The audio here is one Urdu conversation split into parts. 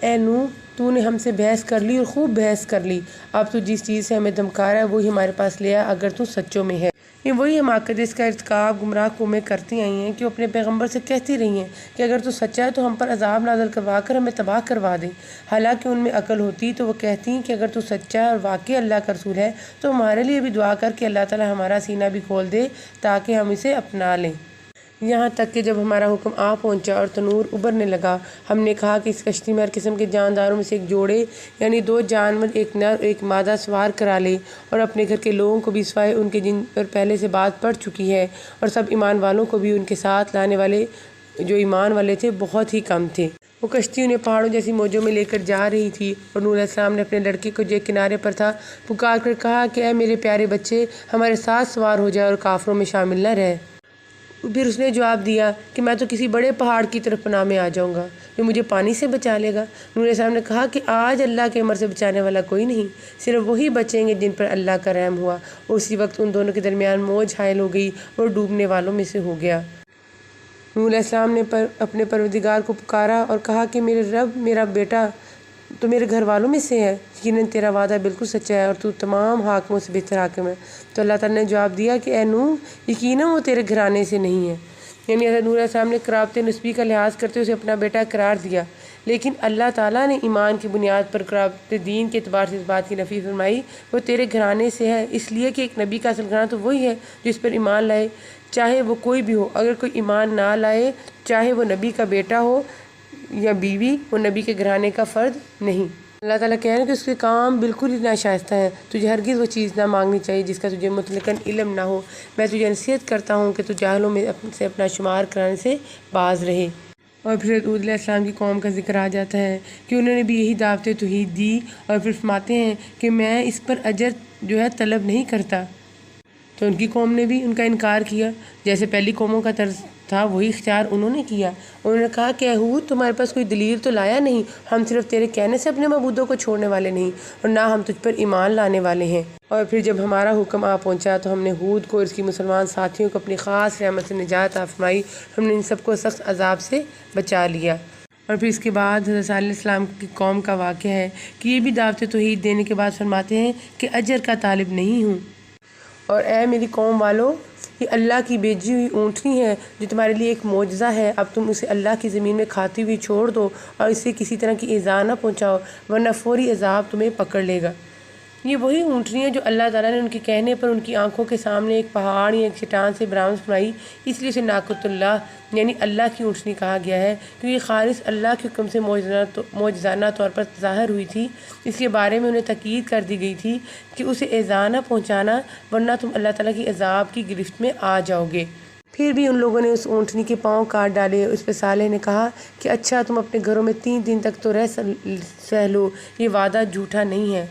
اے نوح تو نے ہم سے بحث کر لی اور خوب بحث کر لی، اب تو جس چیز سے ہمیں دھمکا رہا ہے وہی ہمارے پاس لے آ اگر تو سچوں میں ہے۔ یہ وہی حماقت اس کا ارتکاب گمراہ قومیں کرتی آئی ہیں کہ وہ اپنے پیغمبر سے کہتی رہی ہیں کہ اگر تو سچا ہے تو ہم پر عذاب نازل کروا کر ہمیں تباہ کروا دے۔ حالانکہ ان میں عقل ہوتی تو وہ کہتی کہ اگر تو سچا ہے اور واقعی اللہ کا رسول ہے تو ہمارے لیے بھی دعا کر کہ اللہ تعالیٰ ہمارا سینہ بھی کھول دے تاکہ ہم اسے اپنا لیں۔ یہاں تک کہ جب ہمارا حکم آ پہنچا اور تنور ابھرنے لگا، ہم نے کہا کہ اس کشتی میں ہر قسم کے جانداروں میں سے ایک جوڑے یعنی 2 جانور، ایک نر ایک مادہ سوار کرا لے، اور اپنے گھر کے لوگوں کو بھی سوائے ان کے جن پر پہلے سے بات پڑ چکی ہے، اور سب ایمان والوں کو بھی ان کے ساتھ لانے والے جو ایمان والے تھے بہت ہی کم تھے۔ وہ کشتی انہیں پہاڑوں جیسی موجوں میں لے کر جا رہی تھی، اور نوح علیہ السلام نے اپنے لڑکے کو جو کنارے پر تھا پکار کر کہا کہ اے میرے پیارے بچے، ہمارے ساتھ سوار ہو جائے اور کافروں میں شامل نہ رہے۔ پھر اس نے جواب دیا کہ میں تو کسی بڑے پہاڑ کی طرف پناہ میں آ جاؤں گا جو مجھے پانی سے بچا لے گا۔ نوح علیہ السلام نے کہا کہ آج اللہ کے امر سے بچانے والا کوئی نہیں، صرف وہی بچیں گے جن پر اللہ کا رحم ہوا۔ اسی وقت ان دونوں کے درمیان موج حائل ہو گئی اور ڈوبنے والوں میں سے ہو گیا۔ نوح علیہ السلام نے اپنے پروردگار کو پکارا اور کہا کہ میرے رب، میرا بیٹا تو میرے گھر والوں میں سے ہے، یقیناً تیرا وعدہ بالکل سچا ہے اور تو تمام حاکموں سے بہتر حاکم ہے۔ تو اللہ تعالیٰ نے جواب دیا کہ اے نوح، یقیناً وہ تیرے گھرانے سے نہیں ہے۔ یعنی حضرت نوح علیہ السلام نے قرابت نسبی کا لحاظ کرتے اسے اپنا بیٹا قرار دیا، لیکن اللہ تعالیٰ نے ایمان کی بنیاد پر قرابت دین کے اعتبار سے اس بات کی نفی فرمائی وہ تیرے گھرانے سے ہے، اس لیے کہ ایک نبی کا اصل گھرانہ تو وہی ہے جو اس پر ایمان لائے، چاہے وہ کوئی بھی ہو۔ اگر کوئی ایمان نہ لائے، چاہے وہ نبی کا بیٹا ہو یا بیوی، وہ نبی کے گھرانے کا فرد نہیں۔ اللہ تعالیٰ کہہ رہے ہیں کہ اس کے کام بالکل ہی ناشائستہ ہیں، تجھے ہرگز وہ چیز نہ مانگنی چاہیے جس کا تجھے مطلقاً علم نہ ہو۔ میں تجھے نصیحت کرتا ہوں کہ تو جاہلوں میں سے اپنا شمار کرانے سے باز رہے۔ اور پھر ہود علیہ السلام کی قوم کا ذکر آ جاتا ہے کہ انہوں نے بھی یہی دعوت توحید دی، اور پھر فرماتے ہیں کہ میں اس پر اجر جو ہے طلب نہیں کرتا۔ تو ان کی قوم نے بھی ان کا انکار کیا، جیسے پہلی قوموں کا طرز تھا وہی اختیار انہوں نے کیا۔ انہوں نے کہا کہ اے ہود، تمہارے پاس کوئی دلیل تو لایا نہیں، ہم صرف تیرے کہنے سے اپنے معبودوں کو چھوڑنے والے نہیں، اور نہ ہم تجھ پر ایمان لانے والے ہیں۔ اور پھر جب ہمارا حکم آ پہنچا تو ہم نے ہود کو اور اس کی مسلمان ساتھیوں کو اپنی خاص رحمت سے نجات فرمائی، ہم نے ان سب کو سخت عذاب سے بچا لیا۔ اور پھر اس کے بعد حضرت صالح علیہ السلام کی قوم کا واقعہ ہے کہ یہ بھی دعوت توحید دینے کے بعد فرماتے ہیں کہ اجر کا طالب نہیں ہوں، اور اے میری قوم والو، یہ اللہ کی بھیجی ہوئی اونٹنی ہے جو تمہارے لیے ایک معجزہ ہے، اب تم اسے اللہ کی زمین میں کھاتی ہوئی چھوڑ دو اور اسے کسی طرح کی ایذا نہ پہنچاؤ ورنہ فوری عذاب تمہیں پکڑ لے گا۔ یہ وہی اونٹنی ہے جو اللہ تعالیٰ نے ان کے کہنے پر ان کی آنکھوں کے سامنے ایک پہاڑ یا ایک چٹان سے برآمد فرمائی، اس لیے اسے ناقۃ اللہ یعنی اللہ کی اونٹنی کہا گیا ہے، کیونکہ یہ خالص اللہ کے حکم سے معجزانہ طور پر ظاہر ہوئی تھی۔ اس کے بارے میں انہیں تاکید کر دی گئی تھی کہ اسے ایذا نہ پہنچانا ورنہ تم اللہ تعالیٰ کی عذاب کی گرفت میں آ جاؤ گے۔ پھر بھی ان لوگوں نے اس اونٹنی کے پاؤں کاٹ ڈالے۔ اس پہ صالح نے کہا کہ اچھا، تم اپنے گھروں میں 3 دن تک تو رہ سہ لو، یہ وعدہ جھوٹا نہیں ہے۔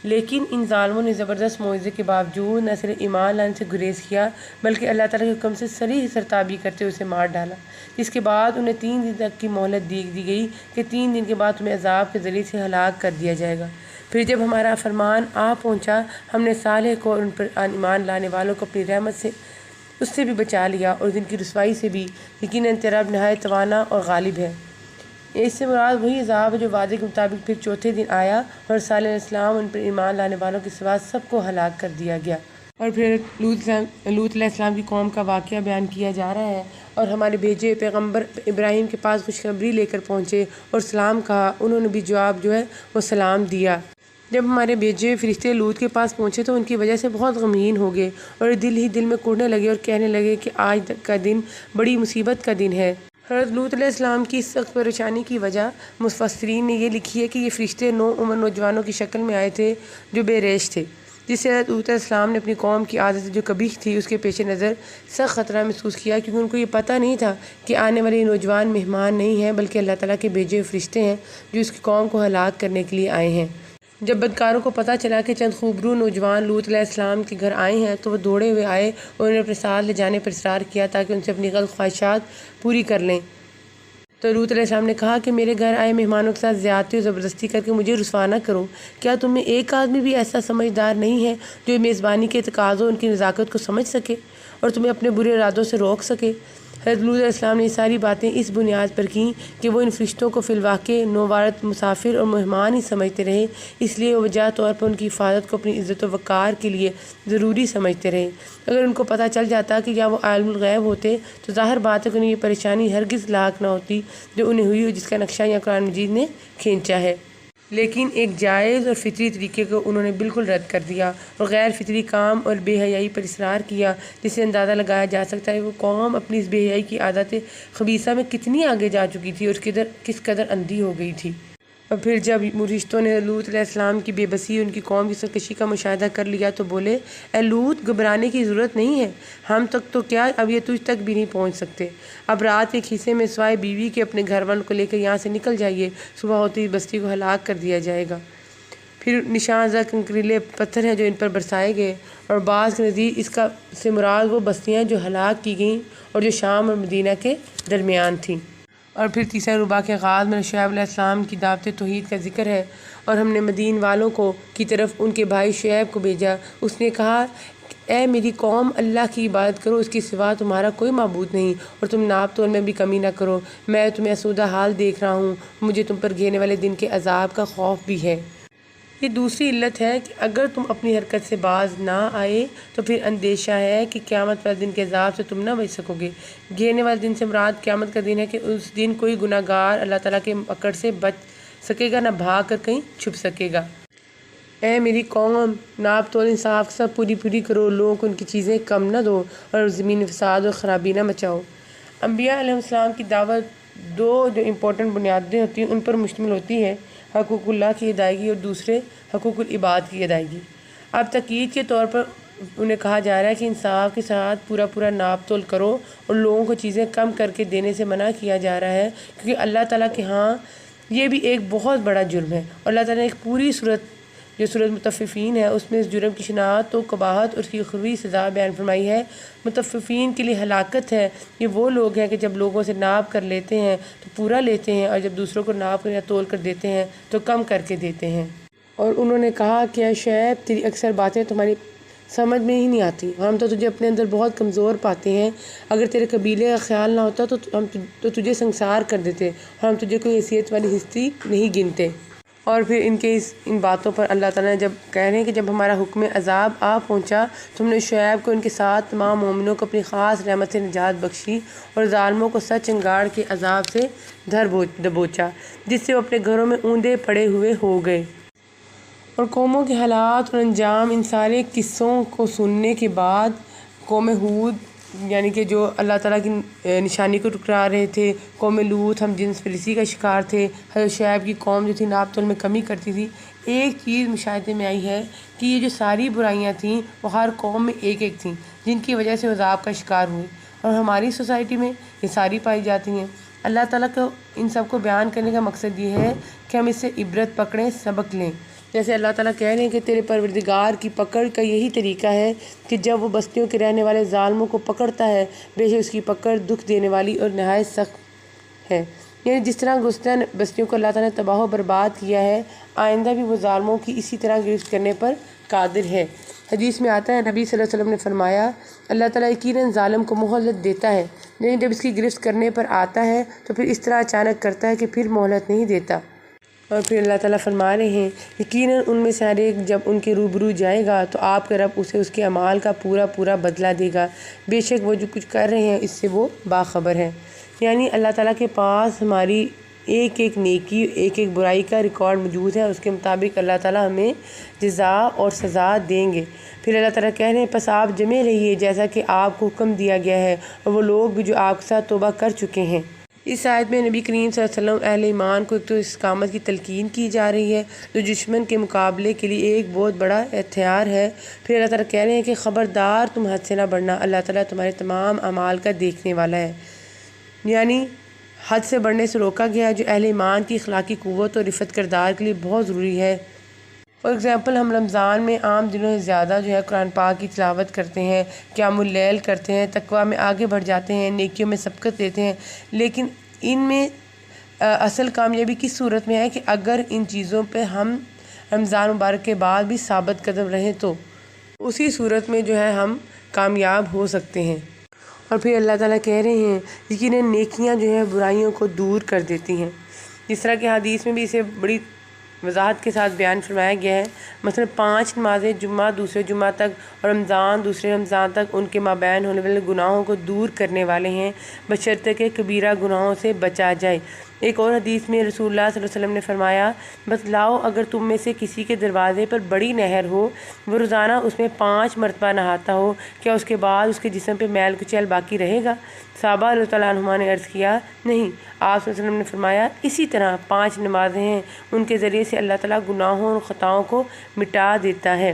لیکن ان ظالموں نے زبردست معجزے کے باوجود نہ صرف ایمان لانے سے گریز کیا بلکہ اللہ تعالیٰ کے حکم سے صریح سرتابی کرتے ہوئے اسے مار ڈالا، جس کے بعد انہیں 3 دن تک کی مہلت دی گئی کہ 3 دن کے بعد تمہیں عذاب کے ذریعے سے ہلاک کر دیا جائے گا۔ پھر جب ہمارا فرمان آ پہنچا، ہم نے صالح کو اور ان پر ایمان لانے والوں کو اپنی رحمت سے اس سے بھی بچا لیا اور دن کی رسوائی سے بھی، یقیناً تیرا رب نہایت توانا اور غالب ہے۔ اس سے مراد وہی عذاب ہے جو وعدے کے مطابق پھر چوتھے دن آیا، اور صالح علیہ السلام ان پر ایمان لانے والوں کے سوا سب کو ہلاک کر دیا گیا۔ اور پھر لوط علیہ السلام کی قوم کا واقعہ بیان کیا جا رہا ہے، اور ہمارے بھیجے پیغمبر ابراہیم کے پاس خوشخبری لے کر پہنچے اور سلام کہا، انہوں نے بھی جواب جو ہے وہ سلام دیا۔ جب ہمارے بھیجے فرشتے لوط کے پاس پہنچے تو ان کی وجہ سے بہت غمگین ہو گئے اور دل ہی دل میں کوڑنے لگے اور کہنے لگے کہ آج کا دن بڑی مصیبت کا دن ہے۔ حضرت لوط علیہ السلام کی سخت پریشانی کی وجہ مفسرین نے یہ لکھی ہے کہ یہ فرشتے عمر نوجوانوں کی شکل میں آئے تھے جو بے ریش تھے، جس سے حضرت لوط علیہ السلام نے اپنی قوم کی عادت جو قبیح تھی اس کے پیش نظر سخت خطرہ محسوس کیا، کیونکہ ان کو یہ پتہ نہیں تھا کہ آنے والے نوجوان مہمان نہیں ہیں بلکہ اللہ تعالیٰ کے بھیجے ہوئے فرشتے ہیں جو اس کی قوم کو ہلاک کرنے کے لیے آئے ہیں۔ جب بدکاروں کو پتہ چلا کہ چند خوبرو نوجوان لوط علیہ السلام کے گھر آئے ہیں تو وہ دوڑے ہوئے آئے اور انہیں اپنے ساتھ لے جانے پر اصرار کیا تاکہ ان سے اپنی غلط خواہشات پوری کر لیں۔ تو لوط علیہ السلام نے کہا کہ میرے گھر آئے مہمانوں کے ساتھ زیادتی اور زبردستی کر کے مجھے رسوا نہ کرو، کیا تم میں ایک آدمی بھی ایسا سمجھدار نہیں ہے جو میزبانی کے تقاضوں ان کی نزاکت کو سمجھ سکے اور تمہیں اپنے برے ارادوں سے روک سکے؟ حضرت لوط علیہ السلام نے یہ ساری باتیں اس بنیاد پر کیں کہ وہ ان فرشتوں کو فی الواقع نووارت مسافر اور مہمان ہی سمجھتے رہے، اس لیے وہ وجہ طور پر ان کی حفاظت کو اپنی عزت و وقار کے لیے ضروری سمجھتے رہے۔ اگر ان کو پتہ چل جاتا کہ یا وہ عالم الغیب ہوتے تو ظاہر بات ہے کہ انہیں یہ پریشانی ہرگز لاحق نہ ہوتی جو انہیں ہوئی، جس کا نقشہ یا قرآن مجید نے کھینچا ہے۔ لیکن ایک جائز اور فطری طریقے کو انہوں نے بالکل رد کر دیا اور غیر فطری کام اور بے حیائی پر اصرار کیا، جس سے اندازہ لگایا جا سکتا ہے کہ وہ قوم اپنی اس بے حیائی کی عادت خبیثہ میں کتنی آگے جا چکی تھی اور کس قدر اندھی ہو گئی تھی۔ اور پھر جب فرشتوں نے لوط علیہ السلام کی بے بسی، ان کی قوم کی سرکشی کا مشاہدہ کر لیا تو بولے، اے لوط، گھبرانے کی ضرورت نہیں ہے، ہم تک تو کیا اب یہ تجھ تک بھی نہیں پہنچ سکتے۔ اب رات کے ایک حصے میں سوائے بیوی کے اپنے گھر والوں کو لے کر یہاں سے نکل جائیے، صبح ہوتے ہی بستی کو ہلاک کر دیا جائے گا۔ پھر نشان زد کنکریلے پتھر ہیں جو ان پر برسائے گئے، اور بعض کے نزدیک اس کا سے مراد وہ بستیاں جو ہلاک کی گئیں اور جو شام اور مدینہ کے درمیان تھیں۔ اور پھر تیسرا ربع کے آغاز میں شعیب علیہ السلام کی دعوت توحید کا ذکر ہے، اور ہم نے مدین والوں کی طرف ان کے بھائی شعیب کو بھیجا۔ اس نے کہا، اے میری قوم، اللہ کی عبادت کرو، اس کے سوا تمہارا کوئی معبود نہیں، اور تم ناپ تول میں بھی کمی نہ کرو، میں تمہیں آسودہ حال دیکھ رہا ہوں، مجھے تم پر گھیرنے والے دن کے عذاب کا خوف بھی ہے۔ یہ دوسری علت ہے کہ اگر تم اپنی حرکت سے باز نہ آئے تو پھر اندیشہ ہے کہ قیامت والے دن کے عذاب سے تم نہ بچ سکو گے۔ گھیرنے والے دن سے مراد قیامت کا دن ہے کہ اس دن کوئی گناہ گار اللہ تعالیٰ کے پکڑ سے بچ سکے گا، نہ بھاگ کر کہیں چھپ سکے گا۔ اے میری قوم، ناپ تول انصاف کے ساتھ پوری کرو، لوگوں کو ان کی چیزیں کم نہ دو اور زمین میں فساد اور خرابی نہ مچاؤ۔ انبیاء علیہ السلام کی دعوت دو جو امپورٹنٹ بنیادیں ہوتی ہیں ان پر مشتمل ہوتی ہے، حقوق اللہ کی ادائیگی اور دوسرے حقوق العباد کی ادائیگی۔ اب تاکید کے طور پر انہیں کہا جا رہا ہے کہ انصاف کے ساتھ پورا ناپ تول کرو، اور لوگوں کو چیزیں کم کر کے دینے سے منع کیا جا رہا ہے، کیونکہ اللہ تعالیٰ کے ہاں یہ بھی ایک بہت بڑا جرم ہے، اور اللہ تعالیٰ نے ایک پوری صورت جو صورت متففین ہے اس میں اس جرم کی شناخت و قباحت اور اس کی اخروی سزا بیان فرمائی ہے۔ متففین کے لیے ہلاکت ہے، یہ وہ لوگ ہیں کہ جب لوگوں سے ناپ کر لیتے ہیں تو پورا لیتے ہیں، اور جب دوسروں کو ناپ کر یا تول کر دیتے ہیں تو کم کر کے دیتے ہیں۔ اور انہوں نے کہا کہ اے شعیب، تیری اکثر باتیں تمہاری سمجھ میں ہی نہیں آتی، ہم تو تجھے اپنے اندر بہت کمزور پاتے ہیں، اگر تیرے قبیلے کا خیال نہ ہوتا تو ہم تجھے سنسار کر دیتے، اور ہم تجھے کوئی حیثیت والی ہستی نہیں گنتے۔ اور پھر ان باتوں پر اللہ تعالیٰ نے جب کہہ رہے ہیں کہ جب ہمارا حکم عذاب آ پہنچا تو ہم نے شعیب کو ان کے ساتھ تمام مومنوں کو اپنی خاص رحمت سے نجات بخشی، اور ظالموں کو سچ انگاڑ کے عذاب سے دبوچا، جس سے وہ اپنے گھروں میں اوندے پڑے ہوئے ہو گئے۔ اور قوموں کے حالات اور انجام، ان سارے قصوں کو سننے کے بعد قوم ہود، یعنی کہ جو اللہ تعالیٰ کی نشانی کو ٹکرا رہے تھے، قوم لوط ہم جنس فلسی کا شکار تھے، حضرت شعیب کی قوم جو تھی ناپ تول میں کمی کرتی تھی، ایک چیز مشاہدے میں آئی ہے کہ یہ جو ساری برائیاں تھیں وہ ہر قوم میں ایک تھیں، جن کی وجہ سے عذاب کا شکار ہوئے، اور ہماری سوسائٹی میں یہ ساری پائی جاتی ہیں۔ اللہ تعالیٰ کو ان سب کو بیان کرنے کا مقصد یہ ہے کہ ہم اس سے عبرت پکڑیں، سبق لیں۔ جیسے اللہ تعالیٰ کہہ رہے ہیں کہ تیرے پروردگار کی پکڑ کا یہی طریقہ ہے کہ جب وہ بستیوں کے رہنے والے ظالموں کو پکڑتا ہے، بے شک اس کی پکڑ دکھ دینے والی اور نہایت سخت ہے۔ یعنی جس طرح گزشتہ بستیوں کو اللہ تعالیٰ نے تباہ و برباد کیا ہے، آئندہ بھی وہ ظالموں کی اسی طرح گرفت کرنے پر قادر ہے۔ حدیث میں آتا ہے، نبی صلی اللہ علیہ وسلم نے فرمایا، اللہ تعالیٰ یقیناً ظالم کو مہلت دیتا ہے، لیکن جب اس کی گرفت کرنے پر آتا ہے تو پھر اس طرح اچانک کرتا ہے کہ پھر مہلت نہیں دیتا۔ اور پھر اللہ تعالیٰ فرما رہے ہیں، یقیناً ان میں سے ہر ایک جب ان کے روبرو جائے گا تو آپ کا رب اسے اس کے اعمال کا پورا بدلہ دے گا، بے شک وہ جو کچھ کر رہے ہیں اس سے وہ باخبر ہے۔ یعنی اللہ تعالیٰ کے پاس ہماری ایک نیکی، ایک برائی کا ریکارڈ موجود ہے، اس کے مطابق اللہ تعالیٰ ہمیں جزا اور سزا دیں گے۔ پھر اللہ تعالیٰ کہہ رہے ہیں، پس آپ جمے رہیے جیسا کہ آپ کو حکم دیا گیا ہے، اور وہ لوگ بھی جو آپ کے ساتھ توبہ کر چکے ہیں۔ اس آیت میں نبی کریم صلی اللہ علیہ وسلم اہل ایمان کو ایک تو استقامت کی تلقین کی جا رہی ہے جو دشمن کے مقابلے کے لیے ایک بہت بڑا ہتھیار ہے۔ پھر اللہ تعالیٰ کہہ رہے ہیں کہ خبردار تم حد سے نہ بڑھنا، اللہ تعالیٰ تمہارے تمام اعمال کا دیکھنے والا ہے۔ یعنی حد سے بڑھنے سے روکا گیا ہے، جو اہل ایمان کی اخلاقی قوت اور رفت کردار کے لیے بہت ضروری ہے۔ فار ایگزامپل، ہم رمضان میں عام دنوں سے زیادہ قرآن پاک کی تلاوت کرتے ہیں، قیام اللیل کرتے ہیں، تقویٰ میں آگے بڑھ جاتے ہیں، نیکیوں میں سبقت لیتے ہیں، لیکن ان میں اصل کامیابی کس صورت میں ہے کہ اگر ان چیزوں پہ ہم رمضان مبارک کے بعد بھی ثابت قدم رہیں تو اسی صورت میں ہم کامیاب ہو سکتے ہیں۔ اور پھر اللہ تعالیٰ کہہ رہے ہیں یقیناً نیکیاں جو ہیں برائیوں کو دور کر دیتی ہیں۔ جس طرح کہ حدیث میں بھی اسے بڑی وضاحت کے ساتھ بیان فرمایا گیا ہے، مثلا 5 نمازیں جمعہ دوسرے جمعہ تک اور رمضان دوسرے رمضان تک ان کے مابین ہونے والے گناہوں کو دور کرنے والے ہیں، بشرطے کہ کبیرہ گناہوں سے بچا جائے۔ ایک اور حدیث میں رسول اللہ صلی اللہ علیہ وسلم نے فرمایا، بتلاؤ اگر تم میں سے کسی کے دروازے پر بڑی نہر ہو، وہ روزانہ اس میں 5 مرتبہ نہاتا ہو، کیا اس کے بعد اس کے جسم پہ میل کچیل باقی رہے گا؟ صحابہ رضی اللہ عنہما نے عرض کیا، نہیں۔ آپ صلی اللہ علیہ وسلم نے فرمایا، اسی طرح 5 نمازیں ہیں، ان کے ذریعے سے اللہ تعالیٰ گناہوں اور خطاؤں کو مٹا دیتا ہے۔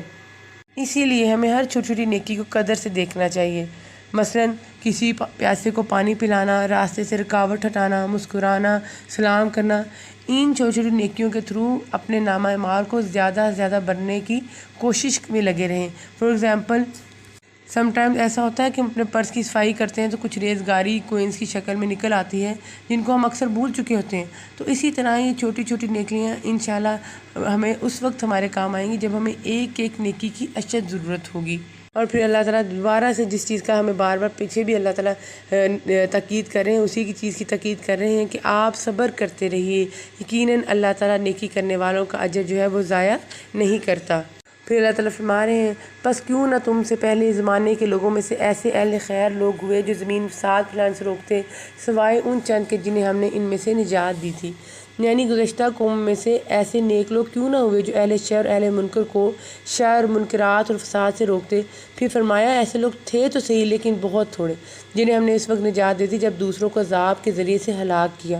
اسی لیے ہمیں ہر چھوٹی چھوٹی نیکی کو قدر سے دیکھنا چاہیے، مثلاً کسی پیاسے کو پانی پلانا، راستے سے رکاوٹ ہٹانا، مسکرانا، سلام کرنا۔ ان چھوٹی چھوٹی نیکیوں کے تھرو اپنے نامہ اعمال کو زیادہ سے زیادہ بڑھنے کی کوشش میں لگے رہیں۔ فار ایگزامپل سم ٹائمز ایسا ہوتا ہے کہ ہم اپنے پرس کی صفائی کرتے ہیں تو کچھ ریزگاری کوئنس کی شکل میں نکل آتی ہے جن کو ہم اکثر بھول چکے ہوتے ہیں۔ تو اسی طرح یہ چھوٹی چھوٹی نیکیاں انشاءاللہ ہمیں اس وقت ہمارے کام آئیں گی جب ہمیں ایک ایک نیکی کی اشد ضرورت ہوگی۔ اور پھر اللہ تعالیٰ دوبارہ سے جس چیز کا ہمیں بار بار پیچھے بھی اللہ تعالیٰ تاکید کر رہے ہیں، اسی کی چیز کی تاکید کر رہے ہیں کہ آپ صبر کرتے رہیے، یقیناً اللہ تعالیٰ نیکی کرنے والوں کا اجر جو ہے وہ ضائع نہیں کرتا۔ پھر اللہ تعالیٰ فرما رہے ہیں، بس کیوں نہ تم سے پہلے زمانے کے لوگوں میں سے ایسے اہل خیر لوگ ہوئے جو زمین فساد پھیلانے سے روکتے، سوائے ان چند کے جنہیں ہم نے ان میں سے نجات دی تھی۔ یعنی گزشتہ قوم میں سے ایسے نیک لوگ کیوں نہ ہوئے جو اہل شر اہل منکر کو شر منکرات اور فساد سے روکتے۔ پھر فرمایا، ایسے لوگ تھے تو صحیح لیکن بہت تھوڑے، جنہیں ہم نے اس وقت نجات دی تھی جب دوسروں کو عذاب کے ذریعے سے ہلاک کیا۔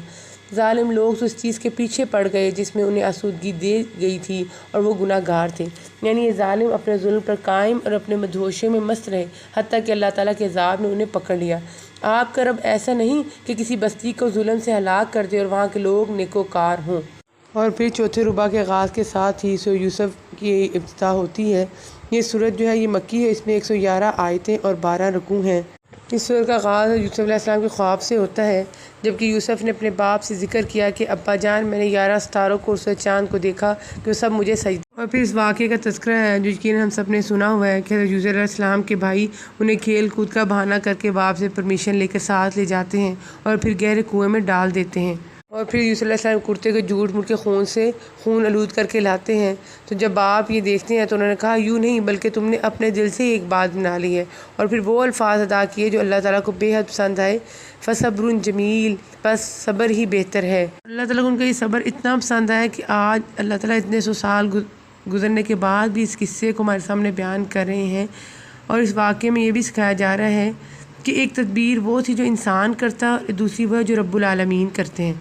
ظالم لوگ تو اس چیز کے پیچھے پڑ گئے جس میں انہیں آسودگی دی گئی تھی اور وہ گناہ گار تھے۔ یعنی یہ ظالم اپنے ظلم پر قائم اور اپنے مدہوشیوں میں مست رہے حتیٰ کہ اللہ تعالیٰ کے عذاب نے انہیں پکڑ لیا۔ آپ کا رب ایسا نہیں کہ کسی بستی کو ظلم سے ہلاک کر دے اور وہاں کے لوگ نیکوکار ہوں۔ اور پھر چوتھے ربع کے آغاز کے ساتھ ہی سورہ یوسف کی ابتدا ہوتی ہے۔ یہ سورت جو ہے یہ مکی ہے، اس میں 111 آیتیں اور 12 رکوع ہیں۔ اس سورت کا آغاز یوسف علیہ السلام کے خواب سے ہوتا ہے، جبکہ یوسف نے اپنے باپ سے ذکر کیا کہ ابا جان، میں نے 11 ستاروں کو اور چاند کو دیکھا کہ وہ سب مجھے سجدہ۔ اور پھر اس واقعے کا تذکرہ ہے جو یقیناً ہم سب نے سنا ہوا ہے کہ یوسف علیہ السلام کے بھائی انہیں کھیل کود کا بہانہ کر کے باپ سے پرمیشن لے کر ساتھ لے جاتے ہیں اور پھر گہرے کنویں میں ڈال دیتے ہیں۔ اور پھر یوسف علیہ السلام کرتے کو جھوٹ موٹ کے خون سے خون آلود کر کے لاتے ہیں۔ تو جب آپ یہ دیکھتے ہیں تو انہوں نے کہا، یوں نہیں بلکہ تم نے اپنے دل سے ایک بات بنا لی ہے۔ اور پھر وہ الفاظ ادا کیے جو اللہ تعالیٰ کو بے حد پسند آئے، فصبر جمیل، بس صبر ہی بہتر ہے۔ اللہ تعالیٰ کو ان کا یہ صبر اتنا پسند آیا کہ آج اللہ تعالیٰ اتنے 100 سال گزرنے کے بعد بھی اس قصے کو ہمارے سامنے بیان کر رہے ہیں۔ اور اس واقعے میں یہ بھی سکھایا جا رہا ہے کہ ایک تدبیر وہ تھی جو انسان کرتا، دوسری وہ جو رب العالمین کرتے ہیں۔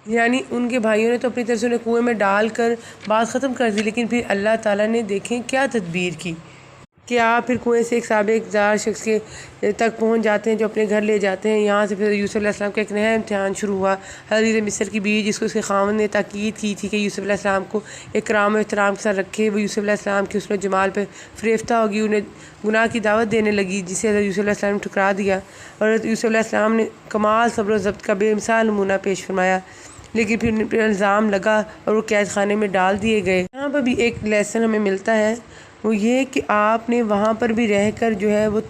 یعنی ان کے بھائیوں نے تو اپنی طرف سے انہیں کنویں میں ڈال کر بات ختم کر دی، لیکن پھر اللہ تعالیٰ نے دیکھیں کیا تدبیر کی کہ آپ پھر کنویں سے ایک سابق دار شخص کے تک پہنچ جاتے ہیں جو اپنے گھر لے جاتے ہیں۔ یہاں سے پھر یوسف علیہ السلام کا ایک نیا امتحان شروع ہوا۔ حضرت مصر کی بیوی جس کو اس کے خاوند نے تاکید کی تھی کہ یوسف علیہ السلام کو اکرام و احترام کے ساتھ رکھے، وہ یوسف علیہ السلام کے حسن و جمال پہ فریفتہ ہوگی، انہیں گناہ کی دعوت دینے لگی جسے حضرت یوسف علیہ السلام نے ٹھکرا دیا۔ اور حضرت یوسف علیہ السلام نے کمال صبر و ضبط کا بے مثال نمونہ پیش فرمایا، لیکن پھر الزام لگا اور وہ قید خانے میں ڈال دیے گئے۔ یہاں پر بھی ایک لیسن ہمیں ملتا ہے، وہ یہ کہ آپ نے وہاں پر بھی رہ کر جو ہے وہ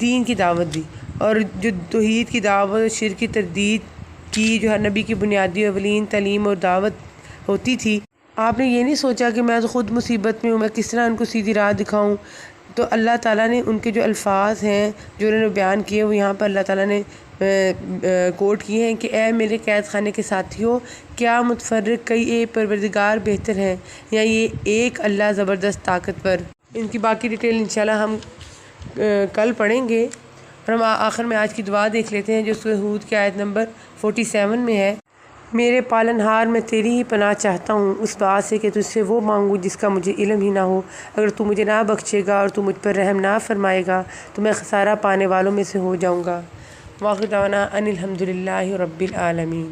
دین کی دعوت دی، اور جو توحید کی دعوت، شرک کی تردید کی جو ہر نبی کی بنیادی اولین تعلیم اور دعوت ہوتی تھی، آپ نے یہ نہیں سوچا کہ میں تو خود مصیبت میں ہوں، میں کس طرح ان کو سیدھی راہ دکھاؤں۔ تو اللہ تعالیٰ نے ان کے جو الفاظ ہیں جو انہوں نے بیان کیے، وہ یہاں پر اللہ تعالیٰ نے کوٹ کیے ہیں کہ اے میرے قید خانے کے ساتھیوں، کیا متفرق کئی ایک پروردگار بہتر ہیں یا یہ ایک اللہ زبردست طاقتور۔ ان کی باقی ڈیٹیل انشاءاللہ ہم کل پڑھیں گے، اور ہم آخر میں آج کی دعا دیکھ لیتے ہیں جو سورہ ہود کی آیت نمبر 47 میں ہے۔ میرے پالنہار، میں تیری ہی پناہ چاہتا ہوں اس بات سے کہ تجھ سے وہ مانگوں جس کا مجھے علم ہی نہ ہو۔ اگر تو مجھے نہ بخشے گا اور تو مجھ پر رحم نہ فرمائے گا تو میں خسارہ پانے والوں میں سے ہو جاؤں گا۔ وآخر دعوانا ان الحمد للہ رب العالمین۔